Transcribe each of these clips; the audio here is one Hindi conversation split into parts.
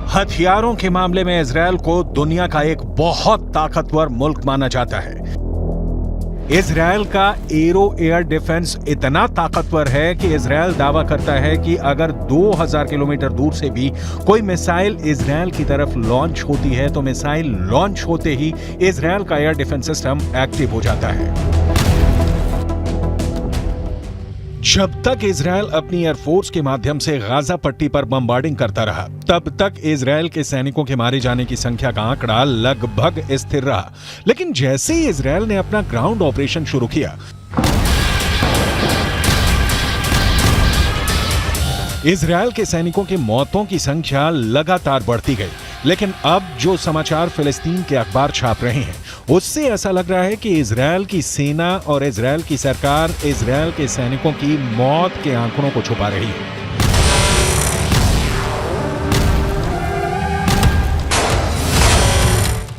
हथियारों के मामले में इजरायल को दुनिया का एक बहुत ताकतवर मुल्क माना जाता है। इजरायल का एरो एयर डिफेंस इतना ताकतवर है कि इजरायल दावा करता है कि अगर 2000 किलोमीटर दूर से भी कोई मिसाइल इजरायल की तरफ लॉन्च होती है तो मिसाइल लॉन्च होते ही इजरायल का एयर डिफेंस सिस्टम एक्टिव हो जाता है। जब तक इजरायल अपनी एयरफोर्स के माध्यम से गाजा पट्टी पर बमबार्डिंग करता रहा, तब तक इजरायल के सैनिकों के मारे जाने की संख्या का आंकड़ा लगभग स्थिर रहा। लेकिन जैसे ही इजरायल ने अपना ग्राउंड ऑपरेशन शुरू किया, इजरायल के सैनिकों की मौतों की संख्या लगातार बढ़ती गई। लेकिन अब जो समाचार फिलिस्तीन के अखबार छाप रहे हैं, उससे ऐसा लग रहा है कि इजरायल की सेना और इजरायल की सरकार इजरायल के सैनिकों की मौत के आंकड़ों को छुपा रही है।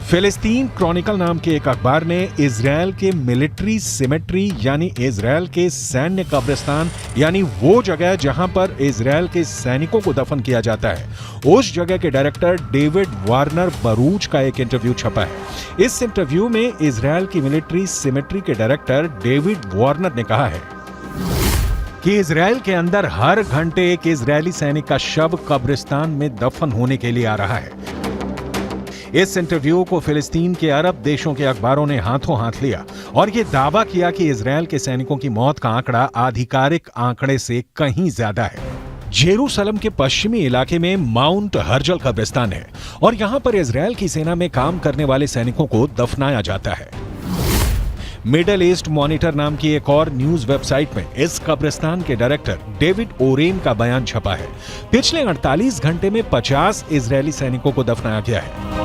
फिलिस्तीन क्रॉनिकल नाम के एक अखबार ने इजरायल के मिलिट्री सिमेट्री यानी इजरायल के सैन्य कब्रिस्तान यानी वो जगह जहां पर इजरायल के सैनिकों को दफन किया जाता है, उस जगह के डायरेक्टर डेविड वार्नर बरूच का एक इंटरव्यू छपा है। इस इंटरव्यू में इजरायल की मिलिट्री सिमेट्री के डायरेक्टर डेविड वार्नर ने कहा है कि इजरायल के अंदर हर घंटे एक इजरायली सैनिक का शव कब्रिस्तान में दफन होने के लिए आ रहा है। इस इंटरव्यू को फिलिस्तीन के अरब देशों के अखबारों ने हाथों हाथ लिया और यह दावा किया कि इजरायल के सैनिकों की मौत का आंकड़ा आधिकारिक आंकड़े से कहीं ज्यादा है। जेरूसलम के पश्चिमी इलाके में माउंट हर्जल कब्रिस्तान है और यहां पर इजरायल की सेना में काम करने वाले सैनिकों को दफनाया जाता है। मिडल ईस्ट मॉनिटर नाम की एक और न्यूज वेबसाइट में इस कब्रिस्तान के डायरेक्टर डेविड ओरेन का बयान छपा है। पिछले 48 घंटे में 50 इजरायली सैनिकों को दफनाया गया है।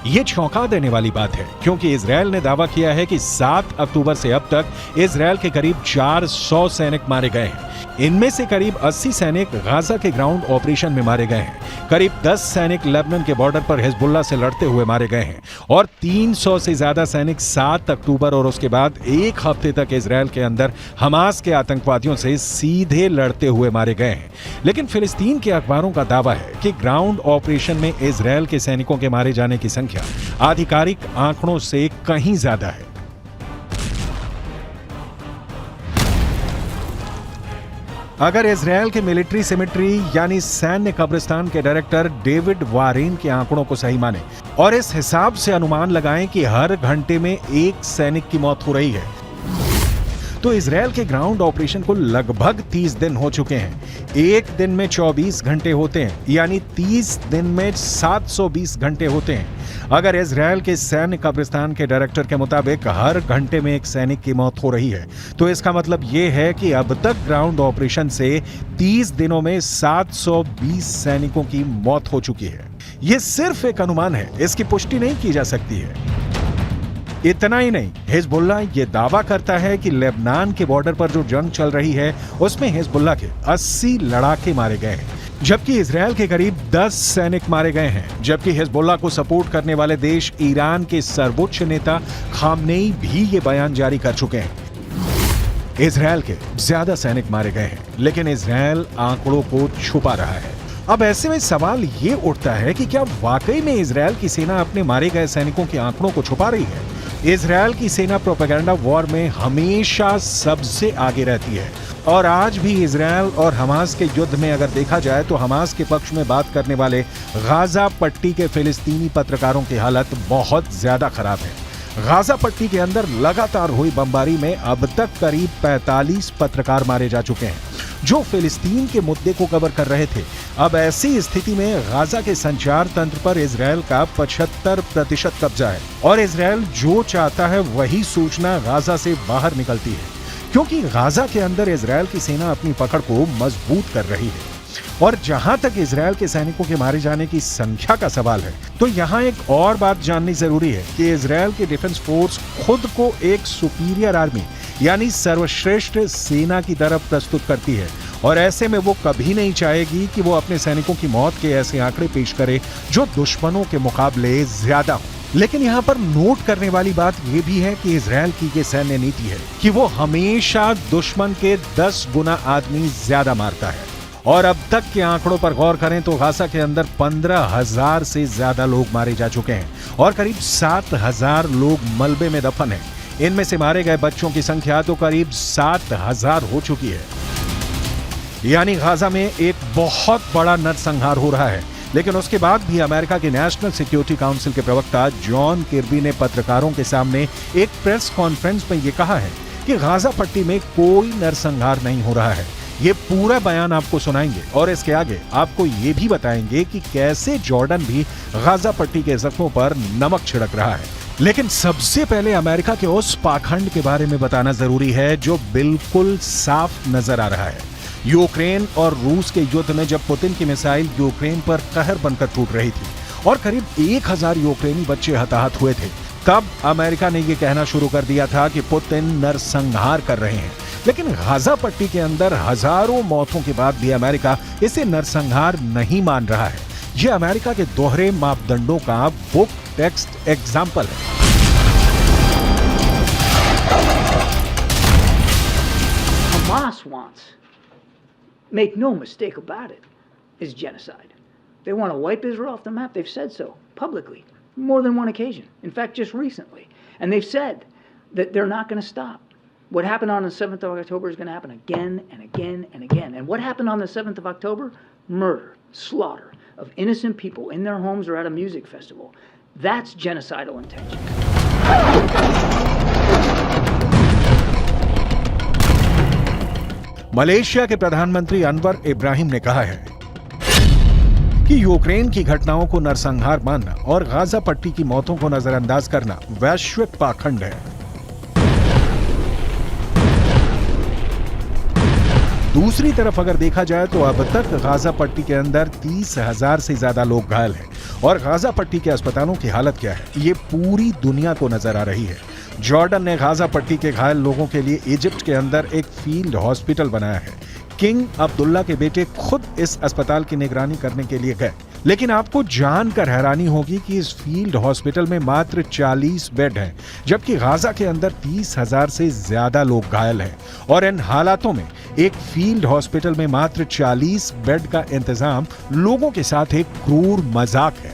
ये चौंका देने वाली बात है क्योंकि इजरायल ने दावा किया है कि 7 अक्टूबर से अब तक इजरायल के करीब 400 सैनिक मारे गए हैं। इनमें से करीब 80 सैनिक गाजा के ग्राउंड ऑपरेशन में मारे गए हैं। करीब 10 सैनिक लेबनान के बॉर्डर पर हिजबुल्लाह से लड़ते हुए मारे गए हैं और 300 से ज्यादा सैनिक 7 अक्टूबर और उसके बाद एक हफ्ते तक इजरायल के अंदर हमास के आतंकवादियों से सीधे लड़ते हुए मारे गए हैं। लेकिन फिलिस्तीन के अखबारों का दावा है कि ग्राउंड ऑपरेशन में इजरायल के सैनिकों के मारे जाने की संख्या आधिकारिक आंकड़ों से कहीं ज्यादा है। अगर इजरायल के मिलिट्री सिमेट्री यानी सैन्य कब्रिस्तान के डायरेक्टर डेविड वारेन के आंकड़ों को सही माने और इस हिसाब से अनुमान लगाएं कि हर घंटे में एक सैनिक की मौत हो रही है, तो इजरायल के ग्राउंड ऑपरेशन को लगभग 30 दिन हो चुके हैं। एक दिन में 24 घंटे होते हैं, यानी 30 दिन में 720 घंटे होते हैं। अगर इजरायल के सैन्य कब्रिस्तान के डायरेक्टर के मुताबिक हर घंटे में एक सैनिक की मौत हो रही है, तो इसका मतलब यह है कि अब तक ग्राउंड ऑपरेशन से 30 दिनों में 720 सैनिकों की मौत हो चुकी है। यह सिर्फ एक अनुमान है, इसकी पुष्टि नहीं की जा सकती है। इतना ही नहीं, हिजबुल्लाह ये दावा करता है कि लेबनान के बॉर्डर पर जो जंग चल रही है उसमें हिजबुल्लाह के 80 लड़ाके मारे गए हैं, जबकि इजरायल के करीब 10 सैनिक मारे गए हैं। जबकि हिजबुल्लाह को सपोर्ट करने वाले देश ईरान के सर्वोच्च नेता खामनेई भी ये बयान जारी कर चुके हैं। इजरायल के ज्यादा सैनिक मारे गए हैं, लेकिन इजरायल आंकड़ों को छुपा रहा है। अब ऐसे में सवाल ये उठता है कि क्या वाकई में इजरायल की सेना अपने मारे गए सैनिकों के आंकड़ों को छुपा रही है? इजरायल की सेना प्रोपेगेंडा वॉर में हमेशा सबसे आगे रहती है और आज भी इजरायल और हमास के युद्ध में अगर देखा जाए तो हमास के पक्ष में बात करने वाले गाजा पट्टी के फिलिस्तीनी पत्रकारों की हालत बहुत ज्यादा खराब है। गाजा पट्टी के अंदर लगातार हुई बमबारी में अब तक करीब 45 पत्रकार मारे जा चुके हैं जो फिलिस्तीन के मुद्दे को कवर कर रहे थे। अब ऐसी स्थिति में गाजा के संचार तंत्र पर इजरायल का 75% कब्जा है और इजरायल जो चाहता है वही सूचना गाजा से बाहर निकलती है, क्योंकि गाजा के अंदर इजरायल की सेना अपनी पकड़ को मजबूत कर रही है। और जहां तक इजरायल के सैनिकों के मारे जाने की संख्या का सवाल है, तो यहां एक और बात जाननी जरूरी है कि इजरायल की डिफेंस फोर्स खुद को एक सुपीरियर आर्मी यानी सर्वश्रेष्ठ सेना की तरफ प्रस्तुत करती है और ऐसे में वो कभी नहीं चाहेगी कि वो अपने सैनिकों की मौत के ऐसे आंकड़े पेश करे जो दुश्मनों के मुकाबले ज्यादा हो। लेकिन यहाँ पर नोट करने वाली बात यह भी है कि इजरायल की ये सैन्य नीति है कि वो हमेशा दुश्मन के 10 गुना आदमी ज्यादा मारता है और अब तक के आंकड़ों पर गौर करें तो गाजा के अंदर 15,000 से ज्यादा लोग मारे जा चुके हैं और करीब 7,000 लोग मलबे में दफन हैं। इनमें से मारे गए बच्चों की संख्या तो करीब 7,000 हो चुकी है। यानी गाजा में एक बहुत बड़ा नरसंहार हो रहा है। लेकिन उसके बाद भी अमेरिका के नेशनल सिक्योरिटी काउंसिल के प्रवक्ता जॉन किर्बी ने पत्रकारों के सामने एक प्रेस कॉन्फ्रेंस में यह कहा है कि गाजा पट्टी में कोई नरसंहार नहीं हो रहा है। ये पूरा बयान आपको सुनाएंगे और इसके आगे आपको ये भी बताएंगे कि कैसे जॉर्डन भी गाजा पट्टी के जख्मों पर नमक छिड़क रहा है। लेकिन सबसे पहले अमेरिका के उस पाखंड के बारे में बताना जरूरी है जो बिल्कुल साफ नजर आ रहा है। यूक्रेन और रूस के युद्ध में जब पुतिन की मिसाइल यूक्रेन पर कहर बनकर टूट रही थी और करीब 1,000 यूक्रेनी बच्चे हताहत हुए थे, तब अमेरिका ने यह कहना शुरू कर दिया था कि पुतिन नरसंहार कर रहे हैं। लेकिन गाजा पट्टी के अंदर हजारों मौतों के बाद भी अमेरिका इसे नरसंहार नहीं मान रहा है। यह अमेरिका के दोहरे मापदंडों का बुक टेक्स्ट एग्जाम्पल है। Hamas wants, make no mistake about it, is genocide. They want to wipe Israel off the map. They've said so publicly, more than one occasion. In fact, just recently. And they've said that they're not going to stop. What happened on the 7th of October is going to happen again and again and again. And what happened on the 7th of October? Murder, slaughter of innocent people in their homes or at a music festival. That's genocidal intention. Malaysia के प्रधानमंत्री अनवर इब्राहिम ने कहा है कि यूक्रेन की घटनाओं को नरसंहार मानना और गाजा पट्टी की मौतों को नजरअंदाज करना वैश्विक पाखंड है। दूसरी तरफ अगर देखा जाए तो अब तक गाजा पट्टी के अंदर 30,000 से ज्यादा लोग घायल हैं और गाजा पट्टी के अस्पतालों की हालत क्या है ये पूरी दुनिया को नजर आ रही है। जॉर्डन ने गाजा पट्टी के घायल लोगों के लिए इजिप्ट के अंदर एक फील्ड हॉस्पिटल बनाया है। किंग अब्दुल्ला के बेटे खुद इस अस्पताल की निगरानी करने के लिए गए। लेकिन आपको जानकर हैरानी होगी कि इस फील्ड हॉस्पिटल में मात्र 40 बेड हैं, जबकि गाजा के अंदर 30,000 से ज्यादा लोग घायल हैं। और इन हालातों में एक फील्ड हॉस्पिटल में मात्र 40 बेड का इंतजाम लोगों के साथ एक क्रूर मजाक है।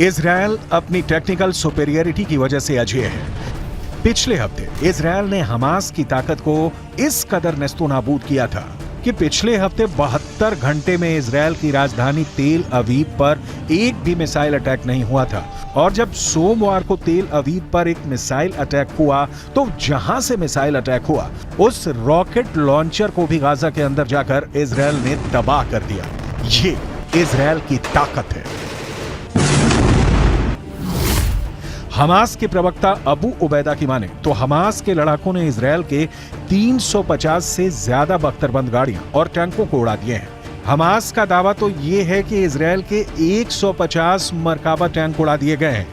इजरायल अपनी टेक्निकल सुपेरियरिटी की वजह से अजेय है। पिछले हफ्ते इजरायल ने हमास की ताकत को इस कदर नेस्तोनाबूद किया था कि पिछले हफ्ते 72 घंटे में इजरायल की राजधानी तेल अवीव पर एक भी मिसाइल अटैक नहीं हुआ था। और जब सोमवार को तेल अवीव पर एक मिसाइल अटैक हुआ तो जहां से मिसाइल अटैक हुआ उस रॉकेट लॉन्चर को भी गाजा के अंदर जाकर इजरायल ने तबाह कर दिया। ये इजरायल की ताकत है। हमास के प्रवक्ता अबू उबैदा की माने तो हमास के लड़ाकों ने इजरायल के 350 से ज्यादा बख्तरबंद गाड़ियां और टैंकों को उड़ा दिए हैं। हमास का दावा तो ये है कि इजरायल के 150 मरकाबा टैंक उड़ा दिए गए हैं।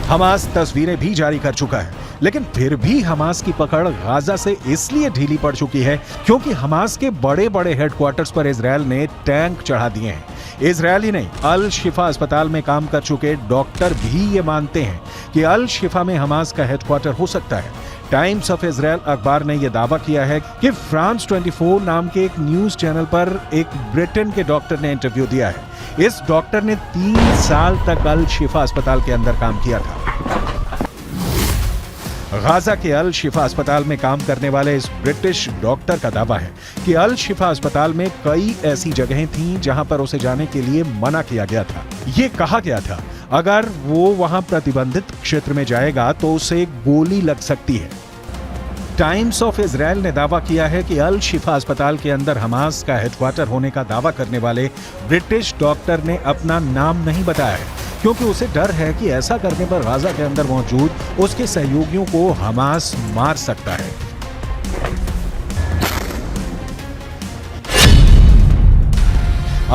हमास तस्वीरें भी जारी कर चुका है, लेकिन फिर भी हमास की पकड़ गाजा से इसलिए ढीली पड़ चुकी है क्योंकि हमास के बड़े बड़े हेडक्वार्टर्स पर इजरायल ने टैंक चढ़ा दिए हैं। इजरायल ही नहीं, अल शिफा अस्पताल में काम कर चुके डॉक्टर भी ये मानते हैं कि अल शिफा में हमास का हेडक्वार्टर हो सकता है। टाइम्स ऑफ इजरायल अखबार ने यह दावा किया है कि फ्रांस 24 नाम के एक न्यूज चैनल पर एक ब्रिटेन के डॉक्टर ने इंटरव्यू दिया है। इस डॉक्टर ने 3 साल तक अल शिफा अस्पताल के अंदर काम किया था। गाजा के अल शिफा अस्पताल में काम करने वाले इस ब्रिटिश डॉक्टर का दावा है कि अल शिफा अस्पताल में कई ऐसी जगहें थीं जहां पर उसे जाने के लिए मना किया गया था। ये कहा गया था अगर वो वहां प्रतिबंधित क्षेत्र में जाएगा तो उसे गोली लग सकती है। टाइम्स ऑफ इजराइल ने दावा किया है कि अल शिफा अस्पताल के अंदर हमास का हेडक्वार्टर होने का दावा करने वाले ब्रिटिश डॉक्टर ने अपना नाम नहीं बताया है, क्योंकि उसे डर है कि ऐसा करने पर गाजा के अंदर मौजूद उसके सहयोगियों को हमास मार सकता है।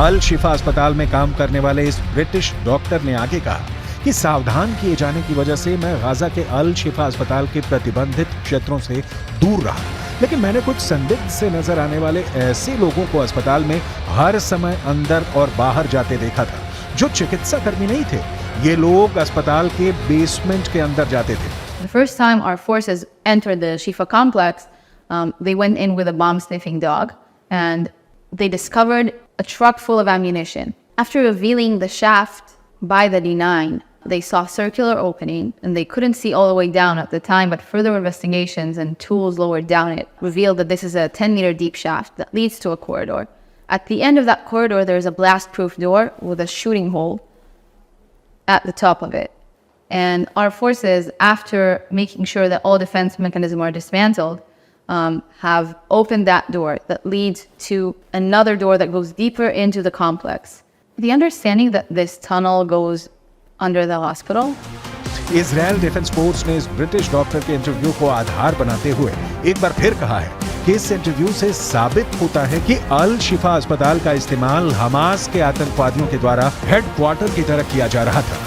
अल शिफा अस्पताल में काम करने वाले इस ब्रिटिश डॉक्टर ने आगे कहा कि सावधान किए जाने की वजह से मैं गाजा के अल शिफा अस्पताल के प्रतिबंधित क्षेत्रों से दूर रहा, लेकिन मैंने कुछ संदिग्ध से नजर आने वाले ऐसे लोगों को अस्पताल में हर समय अंदर और बाहर जाते देखा था, जो चिकित्सा कर्मी नहीं थे। ये लोग अस्पताल के बेसमेंट के अंदर जाते थे। The first time our forces entered the Shifa complex, they went in with a bomb-sniffing dog, and they discovered a truck full of ammunition. After revealing the shaft by the D9, they saw a circular opening, and they couldn't see all the way down at the time, but further investigations and tools lowered down it revealed that this is a 10-meter deep shaft that leads to a corridor. At the end of that corridor, there's a blast-proof door with a shooting hole at the top of it. And our forces, after making sure that all defense mechanisms are dismantled, have opened that door that leads to another door that goes deeper into the complex. The understanding that this tunnel goes under the hospital. Israel defence force ने इस ब्रिटिश डॉक्टर के इंटरव्यू को आधार बनाते हुए एक बार फिर कहा है कि इस इंटरव्यू से साबित होता है कि अल शिफा अस्पताल का इस्तेमाल हमास के आतंकवादियों के द्वारा हेडक्वार्टर की तरह किया जा रहा था।